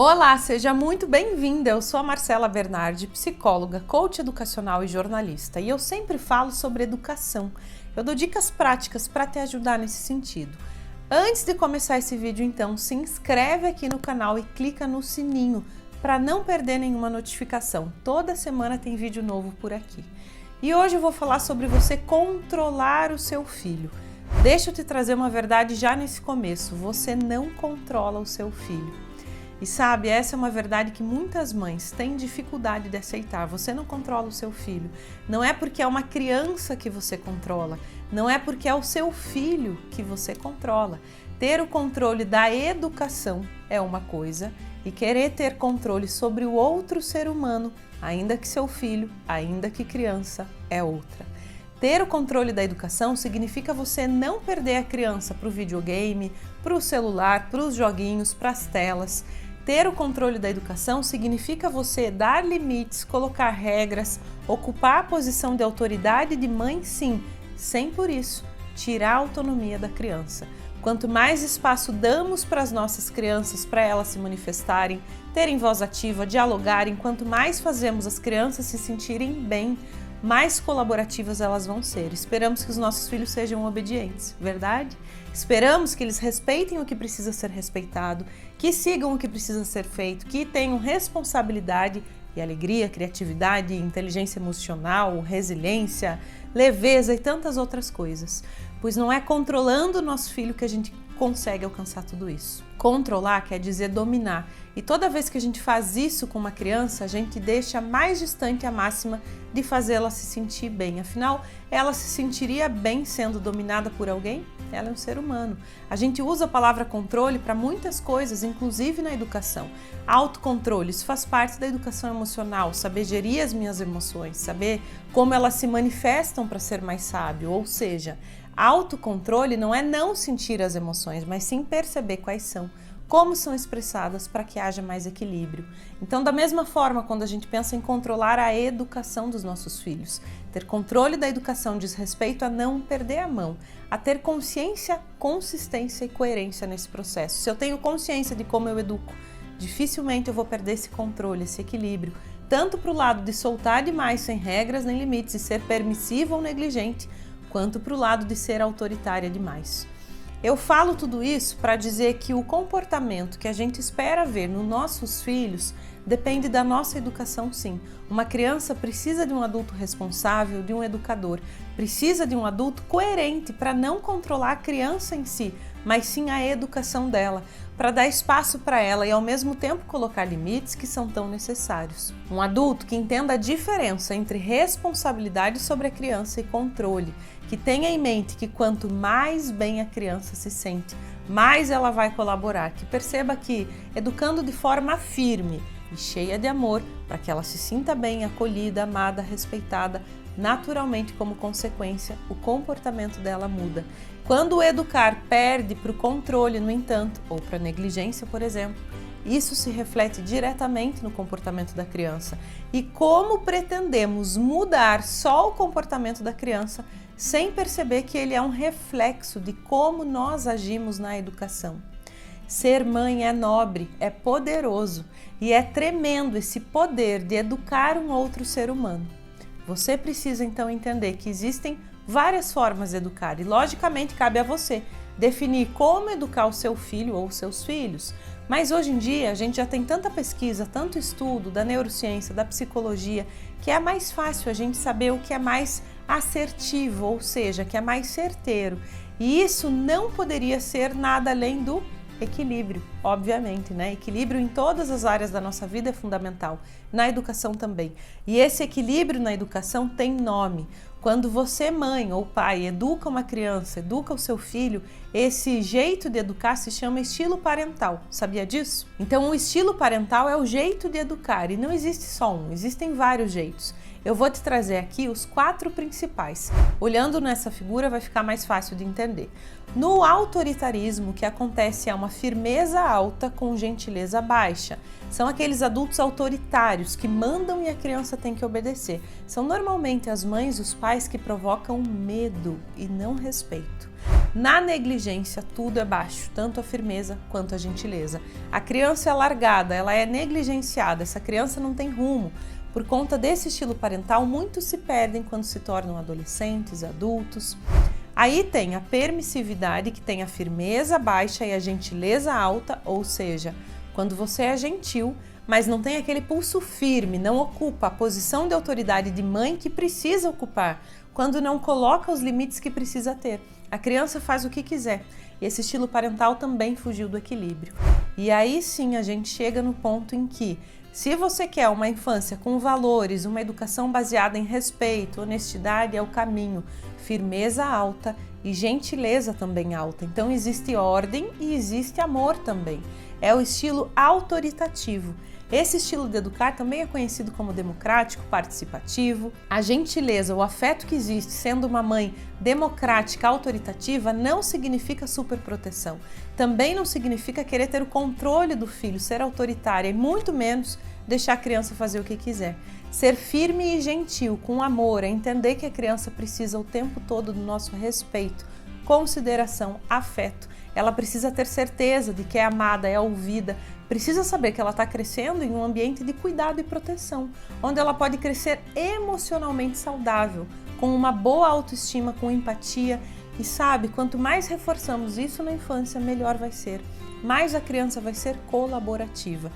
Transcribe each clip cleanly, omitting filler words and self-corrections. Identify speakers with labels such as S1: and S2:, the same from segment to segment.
S1: Olá, seja muito bem-vinda. Eu sou a Marcela Bernardi, psicóloga, coach educacional e jornalista, e eu sempre falo sobre educação. Eu dou dicas práticas para te ajudar nesse sentido. Antes de começar esse vídeo, então, se inscreve aqui no canal e clica no sininho para não perder nenhuma notificação. Toda semana tem vídeo novo por aqui. E hoje eu vou falar sobre você controlar o seu filho. Deixa eu te trazer uma verdade já nesse começo: você não controla o seu filho. E sabe, essa é uma verdade que muitas mães têm dificuldade de aceitar. Você não controla o seu filho. Não é porque é uma criança que você controla. Não é porque é o seu filho que você controla. Ter o controle da educação é uma coisa e querer ter controle sobre o outro ser humano, ainda que seu filho, ainda que criança, é outra. Ter o controle da educação significa você não perder a criança para o videogame, para o celular, para os joguinhos, para as telas. Ter o controle da educação significa você dar limites, colocar regras, ocupar a posição de autoridade de mãe, sim, sem por isso tirar a autonomia da criança. Quanto mais espaço damos para as nossas crianças, para elas se manifestarem, terem voz ativa, dialogarem, quanto mais fazemos as crianças se sentirem bem, mais colaborativas elas vão ser. Esperamos que os nossos filhos sejam obedientes, verdade? Esperamos que eles respeitem o que precisa ser respeitado, que sigam o que precisa ser feito, que tenham responsabilidade e alegria, criatividade, inteligência emocional, resiliência, leveza e tantas outras coisas. Pois não é controlando o nosso filho que a gente consegue alcançar tudo isso. Controlar quer dizer dominar. E toda vez que a gente faz isso com uma criança, a gente deixa mais distante a máxima de fazê-la se sentir bem. Afinal, ela se sentiria bem sendo dominada por alguém? Ela é um ser humano. A gente usa a palavra controle para muitas coisas, inclusive na educação. Autocontrole, isso faz parte da educação emocional, saber gerir as minhas emoções, saber como elas se manifestam para ser mais sábio, ou seja, autocontrole não é não sentir as emoções, mas sim perceber quais são, como são expressadas para que haja mais equilíbrio. Então, da mesma forma, quando a gente pensa em controlar a educação dos nossos filhos, ter controle da educação diz respeito a não perder a mão, a ter consciência, consistência e coerência nesse processo. Se eu tenho consciência de como eu educo, dificilmente eu vou perder esse controle, esse equilíbrio, tanto para o lado de soltar demais sem regras nem limites e ser permissivo ou negligente, quanto para o lado de ser autoritária demais. Eu falo tudo isso para dizer que o comportamento que a gente espera ver nos nossos filhos depende da nossa educação, sim. Uma criança precisa de um adulto responsável, de um educador, precisa de um adulto coerente para não controlar a criança em si, mas sim a educação dela, para dar espaço para ela e ao mesmo tempo colocar limites que são tão necessários. Um adulto que entenda a diferença entre responsabilidade sobre a criança e controle, que tenha em mente que quanto mais bem a criança se sente, mais ela vai colaborar, que perceba que educando de forma firme e cheia de amor, para que ela se sinta bem, acolhida, amada, respeitada, naturalmente, como consequência, o comportamento dela muda. Quando o educar perde para o controle, no entanto, ou para a negligência, por exemplo, isso se reflete diretamente no comportamento da criança. E como pretendemos mudar só o comportamento da criança sem perceber que ele é um reflexo de como nós agimos na educação? Ser mãe é nobre, é poderoso e é tremendo esse poder de educar um outro ser humano. Você precisa então entender que existem várias formas de educar e, logicamente, cabe a você definir como educar o seu filho ou seus filhos. Mas hoje em dia a gente já tem tanta pesquisa, tanto estudo da neurociência, da psicologia, que é mais fácil a gente saber o que é mais assertivo, ou seja, que é mais certeiro. E isso não poderia ser nada além do equilíbrio, obviamente, né? Equilíbrio em todas as áreas da nossa vida é fundamental, na educação também. E esse equilíbrio na educação tem nome. Quando você, mãe ou pai, educa uma criança, educa o seu filho, esse jeito de educar se chama estilo parental. Sabia disso? Então, o estilo parental é o jeito de educar e não existe só um, existem vários jeitos. Eu vou te trazer aqui os 4 principais. Olhando nessa figura vai ficar mais fácil de entender. No autoritarismo, o que acontece é uma firmeza alta com gentileza baixa. São aqueles adultos autoritários que mandam e a criança tem que obedecer. São normalmente as mães, os pais que provocam medo e não respeito. Na negligência, tudo é baixo, tanto a firmeza quanto a gentileza. A criança é largada, ela é negligenciada, essa criança não tem rumo. Por conta desse estilo parental, muitos se perdem quando se tornam adolescentes, adultos. Aí tem a permissividade, que tem a firmeza baixa e a gentileza alta, ou seja, quando você é gentil, mas não tem aquele pulso firme, não ocupa a posição de autoridade de mãe que precisa ocupar, quando não coloca os limites que precisa ter. A criança faz o que quiser. E esse estilo parental também fugiu do equilíbrio. E aí sim a gente chega no ponto em que, se você quer uma infância com valores, uma educação baseada em respeito, honestidade é o caminho, firmeza alta e gentileza também alta. Então existe ordem e existe amor também. É o estilo autoritativo. Esse estilo de educar também é conhecido como democrático, participativo. A gentileza, o afeto que existe sendo uma mãe democrática, autoritativa, não significa superproteção. Também não significa querer ter o controle do filho, ser autoritária e muito menos deixar a criança fazer o que quiser. Ser firme e gentil, com amor, é entender que a criança precisa o tempo todo do nosso respeito, consideração, afeto. Ela precisa ter certeza de que é amada, é ouvida, precisa saber que ela está crescendo em um ambiente de cuidado e proteção, onde ela pode crescer emocionalmente saudável, com uma boa autoestima, com empatia. E sabe, quanto mais reforçamos isso na infância, melhor vai ser. Mais a criança vai ser colaborativa.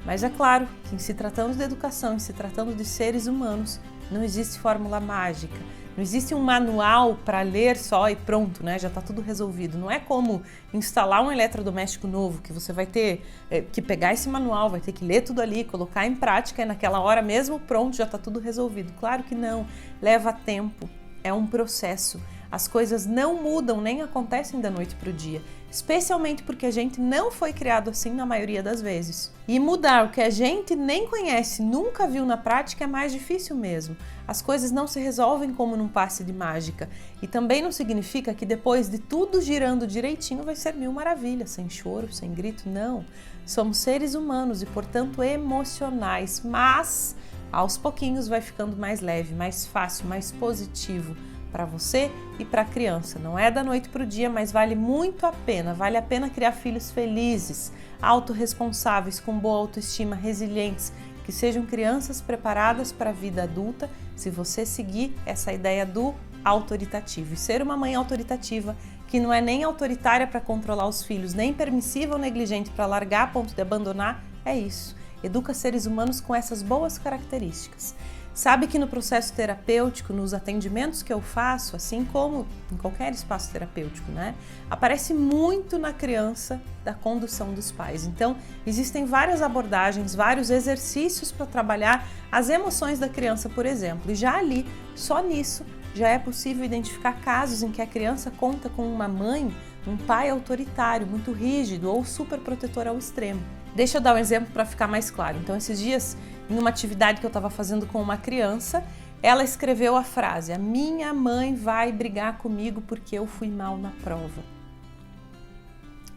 S1: Mas é claro que, em se tratando de educação, em se tratando de seres humanos, não existe fórmula mágica. Não existe um manual para ler só e pronto, né? Já está tudo resolvido. Não é como instalar um eletrodoméstico novo, que você vai ter que pegar esse manual, vai ter que ler tudo ali, colocar em prática e naquela hora mesmo, pronto, já está tudo resolvido. Claro que não. Leva tempo. É um processo. As coisas não mudam nem acontecem da noite para o dia, especialmente porque a gente não foi criado assim na maioria das vezes. E mudar o que a gente nem conhece, nunca viu na prática é mais difícil mesmo. As coisas não se resolvem como num passe de mágica. E também não significa que depois de tudo girando direitinho vai ser mil maravilhas, sem choro, sem grito, não. Somos seres humanos e, portanto, emocionais, mas aos pouquinhos vai ficando mais leve, mais fácil, mais positivo para você e para a criança. Não é da noite para o dia, mas vale muito a pena. Vale a pena criar filhos felizes, autorresponsáveis, com boa autoestima, resilientes, que sejam crianças preparadas para a vida adulta, se você seguir essa ideia do autoritativo. E ser uma mãe autoritativa, que não é nem autoritária para controlar os filhos, nem permissiva ou negligente para largar a ponto de abandonar, é isso. Educa seres humanos com essas boas características. Sabe que no processo terapêutico, nos atendimentos que eu faço, assim como em qualquer espaço terapêutico, né, aparece muito na criança da condução dos pais. Então, existem várias abordagens, vários exercícios para trabalhar as emoções da criança, por exemplo. E já ali, só nisso, já é possível identificar casos em que a criança conta com uma mãe, um pai autoritário, muito rígido ou super protetor ao extremo. Deixa eu dar um exemplo para ficar mais claro. Então, esses dias, em uma atividade que eu estava fazendo com uma criança, ela escreveu a frase: "A minha mãe vai brigar comigo porque eu fui mal na prova",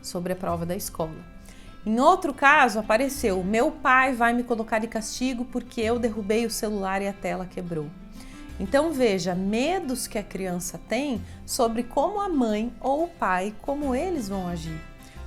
S1: sobre a prova da escola. Em outro caso, apareceu: "Meu pai vai me colocar de castigo porque eu derrubei o celular e a tela quebrou". Então veja, medos que a criança tem sobre como a mãe ou o pai, como eles vão agir.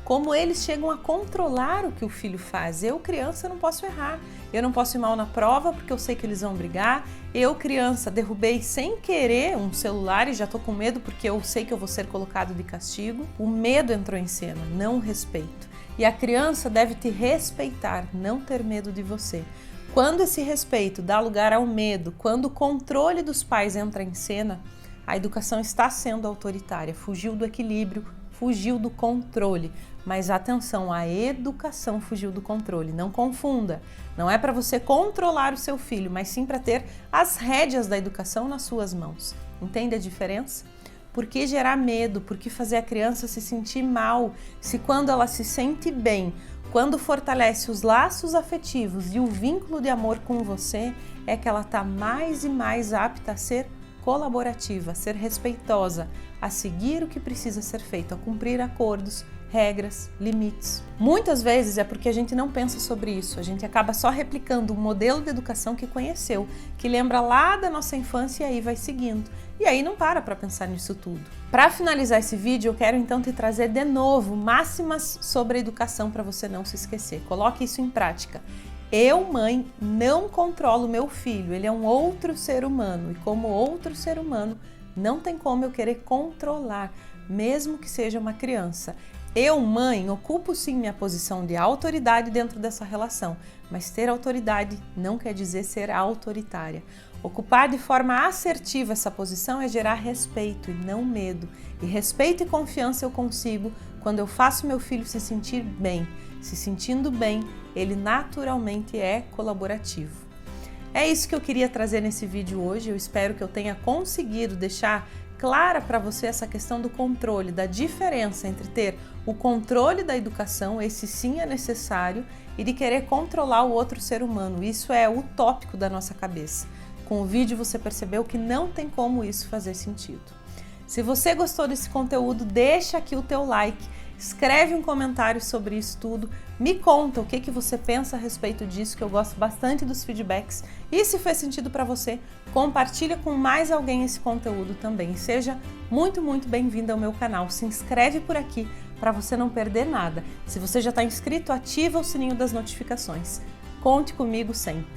S1: Como eles chegam a controlar o que o filho faz. Eu, criança, não posso errar. Eu não posso ir mal na prova porque eu sei que eles vão brigar. Eu, criança, derrubei sem querer um celular e já tô com medo porque eu sei que eu vou ser colocado de castigo. O medo entrou em cena, não o respeito. E a criança deve te respeitar, não ter medo de você. Quando esse respeito dá lugar ao medo, quando o controle dos pais entra em cena, a educação está sendo autoritária, fugiu do equilíbrio, fugiu do controle. Mas atenção, a educação fugiu do controle. Não confunda. Não é para você controlar o seu filho, mas sim para ter as rédeas da educação nas suas mãos. Entende a diferença? Por que gerar medo? Por que fazer a criança se sentir mal? Se quando ela se sente bem, quando fortalece os laços afetivos e o vínculo de amor com você, é que ela está mais e mais apta a ser colaborativa, a ser respeitosa, a seguir o que precisa ser feito, a cumprir acordos, regras, limites. Muitas vezes é porque a gente não pensa sobre isso, a gente acaba só replicando um modelo de educação que conheceu, que lembra lá da nossa infância e aí vai seguindo. E aí não para pensar nisso tudo. Para finalizar esse vídeo, eu quero então te trazer de novo máximas sobre a educação para você não se esquecer. Coloque isso em prática. Eu, mãe, não controlo meu filho, ele é um outro ser humano e como outro ser humano, não tem como eu querer controlar, mesmo que seja uma criança. Eu, mãe, ocupo sim minha posição de autoridade dentro dessa relação, mas ter autoridade não quer dizer ser autoritária. Ocupar de forma assertiva essa posição é gerar respeito e não medo. E respeito e confiança eu consigo quando eu faço meu filho se sentir bem. Se sentindo bem, ele naturalmente é colaborativo. É isso que eu queria trazer nesse vídeo hoje. Eu espero que eu tenha conseguido deixar clara para você essa questão do controle, da diferença entre ter o controle da educação, esse sim é necessário, e de querer controlar o outro ser humano. Isso é utópico da nossa cabeça. Com o vídeo você percebeu que não tem como isso fazer sentido. Se você gostou desse conteúdo, deixa aqui o teu like, escreve um comentário sobre isso tudo, me conta o que você pensa a respeito disso, que eu gosto bastante dos feedbacks. E se fez sentido para você, compartilha com mais alguém esse conteúdo também. Seja muito bem-vindo ao meu canal. Se inscreve por aqui para você não perder nada. Se você já está inscrito, ativa o sininho das notificações. Conte comigo sempre.